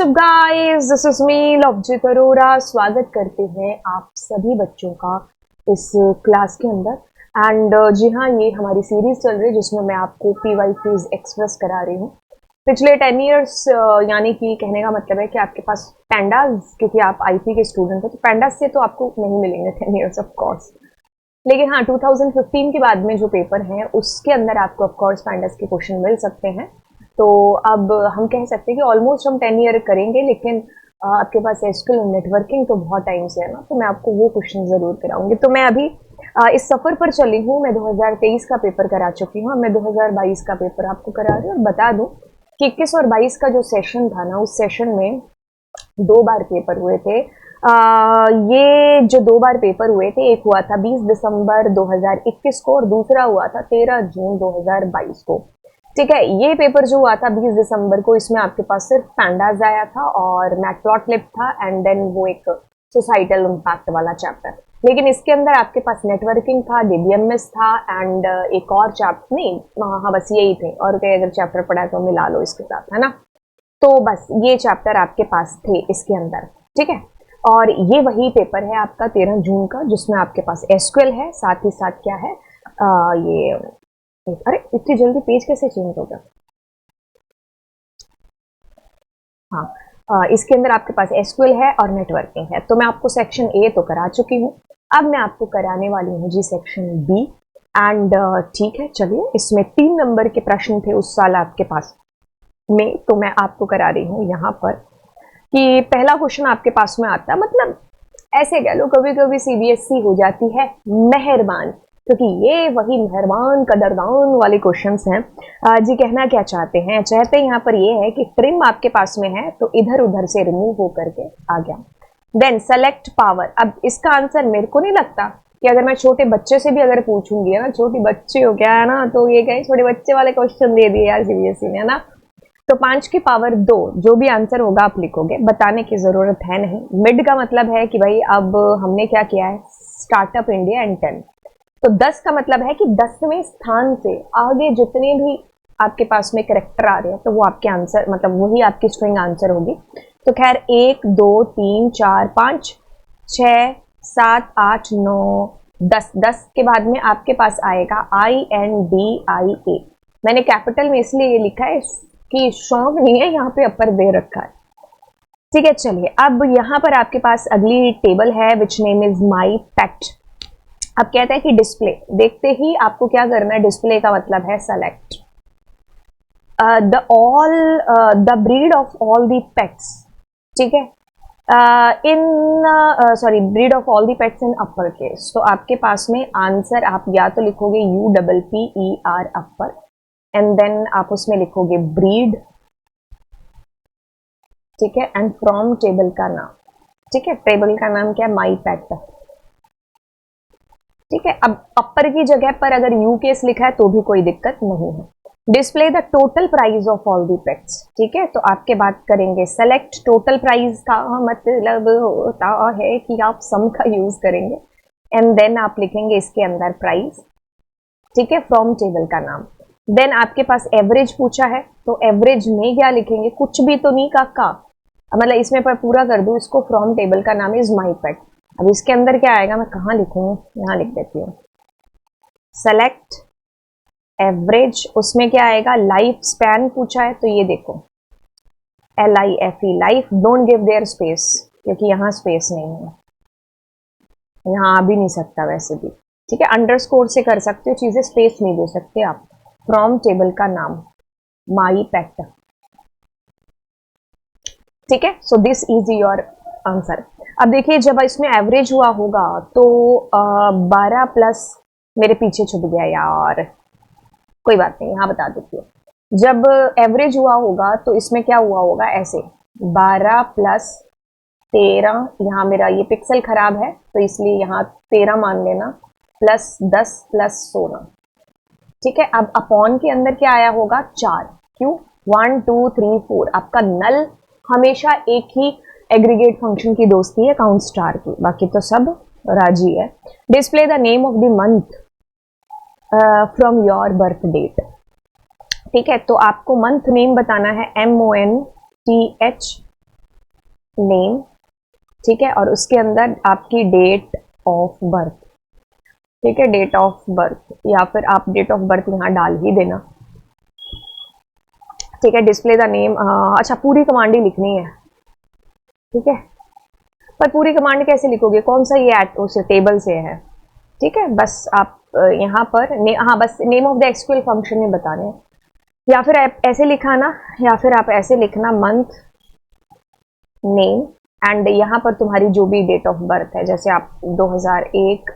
So guys, this is me Lovejeet Arora. स्वागत करते हैं आप सभी बच्चों का इस क्लास के अंदर। एंड जी हाँ, ये हमारी सीरीज चल रही है जिसमें मैं आपको PYQs एक्सप्रेस करा रही हूँ। पिछले 10 ईयर्स यानी कि कहने का मतलब है कि आपके पास पैंडाज, क्योंकि आप IP के स्टूडेंट हैं तो पैंडाज से तो आपको नहीं मिलेंगे 10 ईयर्स ऑफ कोर्स, लेकिन हाँ 2015 के बाद में जो पेपर हैं उसके अंदर आपको ऑफ कोर्स पैंडाज के क्वेश्चन मिल सकते हैं। तो अब हम कह सकते हैं कि ऑलमोस्ट हम 10 ईयर करेंगे, लेकिन आपके पास एसक्यूएल और नेटवर्किंग तो बहुत टाइम से है ना, तो मैं आपको वो क्वेश्चन ज़रूर कराऊंगी। तो मैं अभी इस सफ़र पर चली हूँ। मैं 2023 का पेपर करा चुकी हूँ, मैं 2022 का पेपर आपको करा रही हूँ। और बता दूँ कि 21 और 22 का जो सेशन था ना, उस सेशन में 2 बार पेपर हुए थे। ये जो 2 बार पेपर हुए थे, एक हुआ था 20 दिसंबर 2021 को और दूसरा हुआ था 13 जून 2022 को। ठीक है, ये पेपर जो हुआ था 20 दिसंबर को, इसमें आपके पास सिर्फ पैंडाज आया था और मैटप्लॉटलिब था एंड देन वो एक सोसाइटल इम्पैक्ट वाला चैप्टर। लेकिन इसके अंदर आपके पास नेटवर्किंग था, DBMS था एंड एक और चैप्टर नहीं, हाँ बस यही थे। और कई अगर चैप्टर पढ़ा तो मिला लो इसके साथ, है ना। तो बस ये चैप्टर आपके पास थे इसके अंदर, ठीक है। और ये वही पेपर है आपका 13 जून का, जिसमें आपके पास एसक्यूएल है, साथ ही साथ क्या है ये, अरे इतनी जल्दी पेज कैसे चेंज हो गया। हाँ, इसके अंदर आपके पास एसक्यूएल है और नेटवर्किंग है। तो मैं आपको सेक्शन ए तो करा चुकी हूँ, अब मैं आपको कराने वाली हूँ जी सेक्शन बी। एंड ठीक है, चलिए, इसमें 3 नंबर के प्रश्न थे उस साल आपके पास में, तो मैं आपको करा रही हूँ यहाँ पर कि पहला क्वेश्चन आपके पास में आता है, मतलब ऐसे कह लो कभी कभी CBSE हो जाती है मेहरबान, क्योंकि ये वही मेहरबान कदरदान वाले क्वेश्चंस हैं। जी कहना क्या चाहते हैं, यहाँ पर ये है कि ट्रिम आपके पास में है तो इधर उधर से रिमूव होकर के आ गया। देन सेलेक्ट पावर, अब इसका आंसर मेरे को नहीं लगता कि अगर मैं छोटे बच्चे से भी अगर पूछूंगी, है ना, छोटी बच्चे हो क्या, है ना, तो ये क्या छोटे बच्चे वाले क्वेश्चन दे दिए यार CBSE ने, है ना। तो 5 की पावर 2, जो भी आंसर होगा आप लिखोगे, बताने की जरूरत है नहीं। मिड का मतलब है कि भाई अब हमने क्या किया है, स्टार्टअप इंडिया एंड 10। तो 10 का मतलब है कि 10वें स्थान से आगे जितने भी आपके पास में करेक्टर आ रहे हैं तो वो आपके आंसर, मतलब वही आपकी स्ट्रिंग आंसर होगी। तो खैर 1 2 3 4 5 6 7 8 9 10, 10 के बाद में आपके पास आएगा INDIA। मैंने कैपिटल में इसलिए ये लिखा है कि शौक नहीं है, यहाँ पे अपर दे रखा है, ठीक है। चलिए, अब यहाँ पर आपके पास अगली टेबल है विच नेम इज माई पेट। अब कहता है कि डिस्प्ले, देखते ही आपको क्या करना है, डिस्प्ले का मतलब है select the breed of all the pets, ठीक है, breed of all the pets in upper case. तो आपके पास में आंसर आप या तो लिखोगे UPPER अपर एंड देन आप उसमें लिखोगे ब्रीड, ठीक है, एंड फ्रॉम टेबल का नाम, ठीक है। टेबल का नाम क्या है, माई पेट, ठीक है। अब अपर की जगह पर अगर यू केस लिखा है तो भी कोई दिक्कत नहीं है। Display the total price of all the pets, ठीक है। तो आपके बात करेंगे सेलेक्ट टोटल प्राइस का मतलब होता है कि आप सम का यूज करेंगे एंड देन आप लिखेंगे इसके अंदर प्राइस, ठीक है, फ्रॉम टेबल का नाम। देन आपके पास एवरेज पूछा है, तो एवरेज में क्या लिखेंगे, कुछ भी तो नहीं का मतलब इसमें पर पूरा कर दूं इसको, फ्रॉम टेबल का नाम इज माई पेट। अब इसके अंदर क्या आएगा, मैं कहाँ लिखूँ, यहाँ लिख देती हूँ सेलेक्ट एवरेज, उसमें क्या आएगा, लाइफ स्पैन पूछा है तो ये देखो LIFE, life, don't give their space, क्योंकि यहाँ स्पेस नहीं है, यहाँ आ भी नहीं सकता वैसे भी, ठीक है। अंडरस्कोर से कर सकते हो चीजें, स्पेस नहीं दे सकते आप। फ्रॉम टेबल का नाम माई पेट, ठीक है। So this is your answer. अब देखिए, जब इसमें एवरेज हुआ होगा तो 12 प्लस मेरे पीछे छुप गया यार, कोई बात नहीं, यहाँ बता देती हूँ। जब एवरेज हुआ होगा तो इसमें क्या हुआ होगा, ऐसे 12 प्लस 13, यहाँ मेरा ये पिक्सल खराब है तो इसलिए यहाँ 13 मान लेना, प्लस 10 प्लस 16, ठीक है। अब अपॉन के अंदर क्या आया होगा, 4, क्यों, 1 2 3 4, आपका नल हमेशा एक ही एग्रीगेट फंक्शन की दोस्ती है, काउंट स्टार की, बाकी तो सब राजी है। Display the name of the month from your birth date, ठीक है। तो आपको मंथ नेम बताना है MONTH नेम, ठीक है, और उसके अंदर आपकी डेट ऑफ बर्थ, ठीक है, डेट ऑफ बर्थ, या फिर आप डेट ऑफ बर्थ यहाँ डाल ही देना, ठीक है। डिस्प्ले द नेम, अच्छा पूरी कमांड ही लिखनी है, ठीक है, पर पूरी कमांड कैसे लिखोगे, कौन सा ये एट उस टेबल से है, ठीक है। बस आप यहाँ पर हाँ बस name of the SQL function में बताने हैं, या फिर आप ऐसे लिखा ना, या फिर आप ऐसे लिखना मंथ नेम एंड यहाँ पर तुम्हारी जो भी डेट ऑफ बर्थ है, जैसे आप 2001,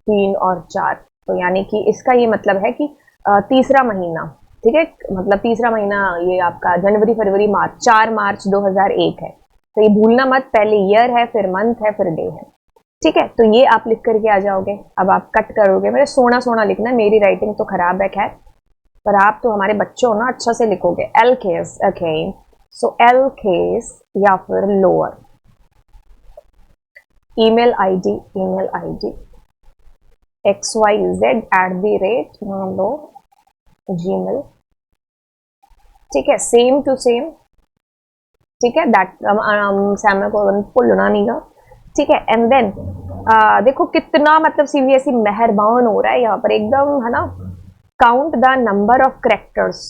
3 और 4, तो यानी कि इसका ये मतलब है कि तीसरा महीना, ठीक है, मतलब तीसरा महीना ये आपका जनवरी फरवरी मार्च, 4 मार्च 2001 है, तो ये भूलना मत, पहले ईयर है, फिर मंथ है, फिर डे है, ठीक है। तो ये आप लिख करके आ जाओगे। अब आप कट करोगे, मेरे सोना सोना लिखना, मेरी राइटिंग तो खराब है खैर, पर आप तो हमारे बच्चों ना अच्छा से लिखोगे। L case, okay, so L case या फिर lower, email ID, email ID xyz@, मान लो जीमेल, ठीक है, सेम टू सेम, ठीक है, दैट सेमीकोलन भूलना नहीं है, ठीक है। एंड देन देखो कितना मतलब सीबीएसई मेहरबान हो रहा है यहाँ पर एकदम, है ना। Count the number of characters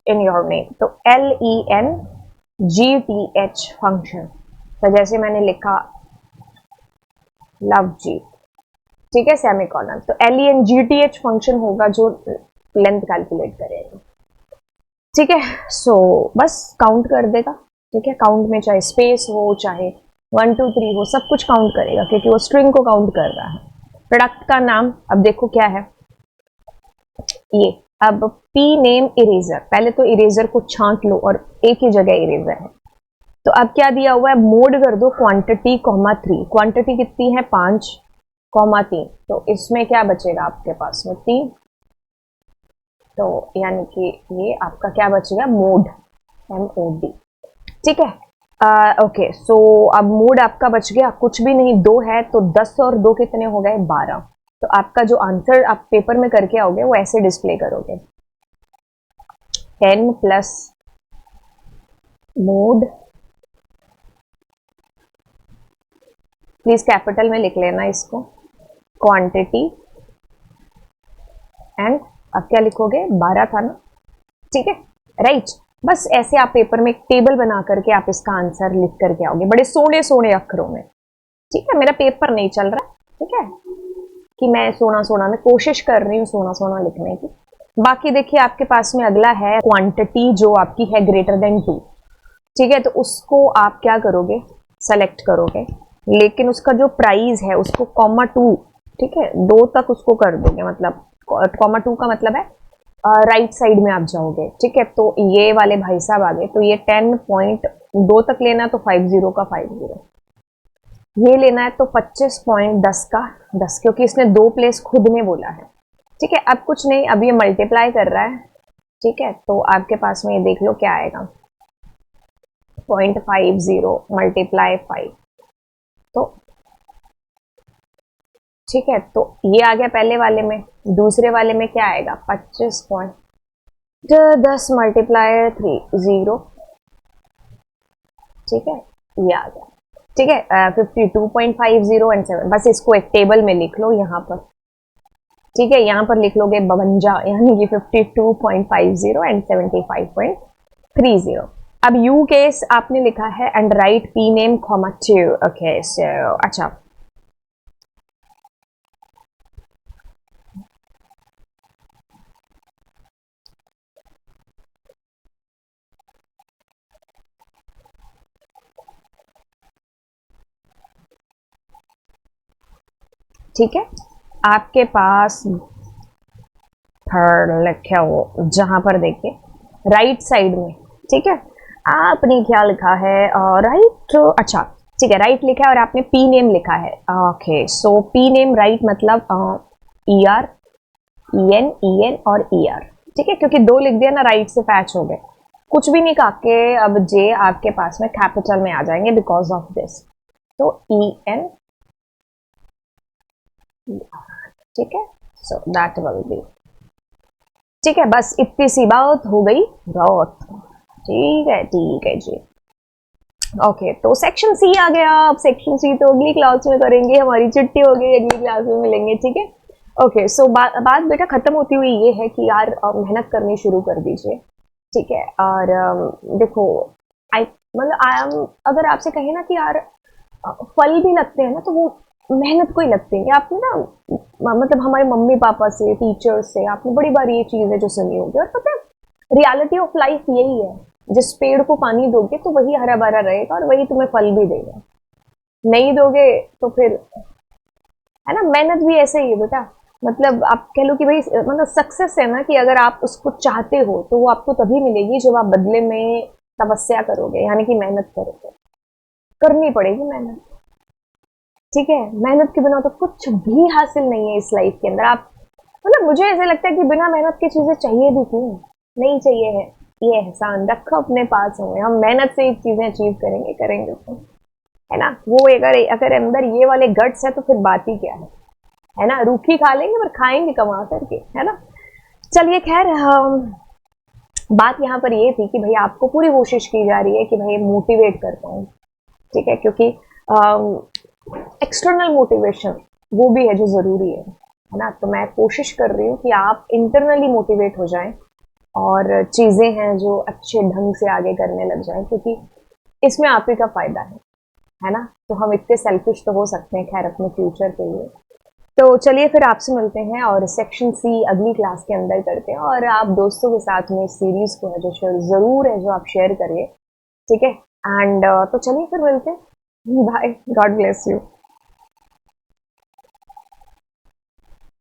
in your name, तो LENGTH फंक्शन, तो जैसे मैंने लिखा लव जी, ठीक है, सेमीकोलन, तो LENGTH फंक्शन होगा जो लेंथ कैलकुलेट करेगा, ठीक है। सो बस काउंट कर देगा, ठीक है, काउंट में चाहे स्पेस हो, चाहे 1 2 3 हो, सब कुछ काउंट करेगा क्योंकि वो स्ट्रिंग को काउंट कर रहा है। प्रोडक्ट का नाम अब देखो क्या है ये, अब पी नेम इरेजर, पहले तो इरेजर को छांट लो और एक ही जगह इरेजर है, तो अब क्या दिया हुआ है, मोड कर दो क्वांटिटी कॉमा 3, क्वांटिटी कितनी है 5 कॉमा 3, तो इसमें क्या बचेगा आपके पास में 3, तो यानी कि ये आपका क्या बचेगा मोड, MOD, ठीक है। ओके, सो अब मोड आपका बच गया, कुछ भी नहीं, 2 है तो 10 और 2 कितने हो गए 12, तो आपका जो आंसर आप पेपर में करके आओगे वो ऐसे डिस्प्ले करोगे, 10 प्लस मोड, प्लीज कैपिटल में लिख लेना इसको, क्वांटिटी एंड अब क्या लिखोगे 12 था ना, ठीक है, राइट। बस ऐसे आप पेपर में एक टेबल बना करके आप इसका आंसर लिख करके आओगे बड़े सोने सोने अक्षरों में, ठीक है। मेरा पेपर नहीं चल रहा, ठीक है, कि मैं सोना सोना में कोशिश कर रही हूँ सोना सोना लिखने की। बाकी देखिए आपके पास में अगला है क्वांटिटी जो आपकी है ग्रेटर देन 2, ठीक है, तो उसको आप क्या करोगे सेलेक्ट करोगे, लेकिन उसका जो प्राइस है उसको कॉमा 2, ठीक है, 2 तक उसको कर दोगे, मतलब कॉमा 2 का मतलब है राइट साइड में आप जाओगे, ठीक है। तो ये वाले भाई साहब आ गए, तो ये 10.2 तक लेना तो 50 का 50, ये लेना है तो 25.10 का 10, क्योंकि इसने 2 प्लेस खुद ने बोला है, ठीक है। अब कुछ नहीं, अब ये मल्टीप्लाई कर रहा है, ठीक है, तो आपके पास में ये देख लो क्या आएगा 0.50 मल्टीप्लाई 5, तो ठीक है, तो ये आ गया पहले वाले में। दूसरे वाले में क्या आएगा 25.10 मल्टीप्लाई 3 0, ठीक है, ये आ गया, ठीक है। 52.50 एंड 7, बस इसको एक टेबल में लिख लो यहाँ पर, ठीक है, यहाँ पर लिख लोगे 52 यानी कि 52.50 एंड 75.30। अब यू केस आपने लिखा है and right P name comma 2, okay, so अच्छा ठीक है, आपके पास थर्ड लिखा हो जहां पर देखिए राइट साइड में, ठीक है, आपने क्या लिखा है राइट, अच्छा ठीक है, राइट लिखा है और आपने पी नेम लिखा है, ओके, सो पी नेम राइट मतलब ER EN और ER, ठीक है, क्योंकि 2 लिख दिया ना राइट से पैच हो गए, कुछ भी नहीं कहा के अब जे आपके पास में कैपिटल में आ जाएंगे बिकॉज ऑफ दिस, तो EN, ठीक है, सो दैट विल बी, ठीक है, बस इतनी सी बात हो गई बहुत, ठीक है जी। ओके तो सेक्शन सी आ गया। अब सेक्शन सी तो अगली क्लास में करेंगे, हमारी छुट्टी हो गई, अगली क्लास में मिलेंगे, ठीक है। ओके सो बात बेटा खत्म होती हुई ये है कि यार मेहनत करनी शुरू कर दीजिए, ठीक है। और देखो आई मतलब आई एम, अगर आपसे कहे ना कि यार फल भी लगते हैं ना तो वो मेहनत को ही लगते हैं। आपने ना मतलब हमारे मम्मी पापा से, टीचर्स से आपने बड़ी बार ये चीज़ है जो सुनी होगी, और पता है रियलिटी ऑफ लाइफ यही है, जिस पेड़ को पानी दोगे तो वही हरा भरा रहेगा और वही तुम्हें फल भी देगा, नहीं दोगे तो फिर, है ना। मेहनत भी ऐसे ही है बेटा, मतलब आप कह लो कि भाई मतलब सक्सेस है ना कि अगर आप उसको चाहते हो तो वो आपको तभी मिलेगी जब आप बदले में तपस्या करोगे, यानी कि मेहनत करोगे, करनी पड़ेगी मेहनत, ठीक है। मेहनत के बिना तो कुछ भी हासिल नहीं है इस लाइफ के अंदर। आप मतलब मुझे ऐसा लगता है कि बिना मेहनत की चीजें चाहिए भी क्यों, नहीं चाहिए है। ये एहसान रखो अपने पास, होंगे हम मेहनत से एक चीजें अचीव करेंगे करेंगे तो, है ना। वो अगर अगर अंदर ये वाले गट्स है तो फिर बात ही क्या है ना। रूखी खा लेंगे पर खाएंगे कमा करके, है ना। चलिए खैर बात यहाँ पर ये थी कि भाई आपको पूरी कोशिश की जा रही है कि भाई मोटिवेट कर पाऊँ, ठीक है, क्योंकि एक्सटर्नल मोटिवेशन वो भी है जो ज़रूरी है ना। तो मैं कोशिश कर रही हूँ कि आप इंटरनली मोटिवेट हो जाएं और चीज़ें हैं जो अच्छे ढंग से आगे करने लग जाएं, क्योंकि इसमें आप ही का फ़ायदा है ना। तो हम इतने सेल्फिश तो हो सकते हैं खैर अपने फ्यूचर के लिए। तो चलिए फिर आपसे मिलते हैं और सेक्शन सी अगली क्लास के अंदर करते हैं, और आप दोस्तों के साथ में इस सीरीज़ को है जो ज़रूर है जो आप शेयर करिए, ठीक है। एंड तो चलिए फिर मिलते हैं, बाय, गॉड ब्लेस यू।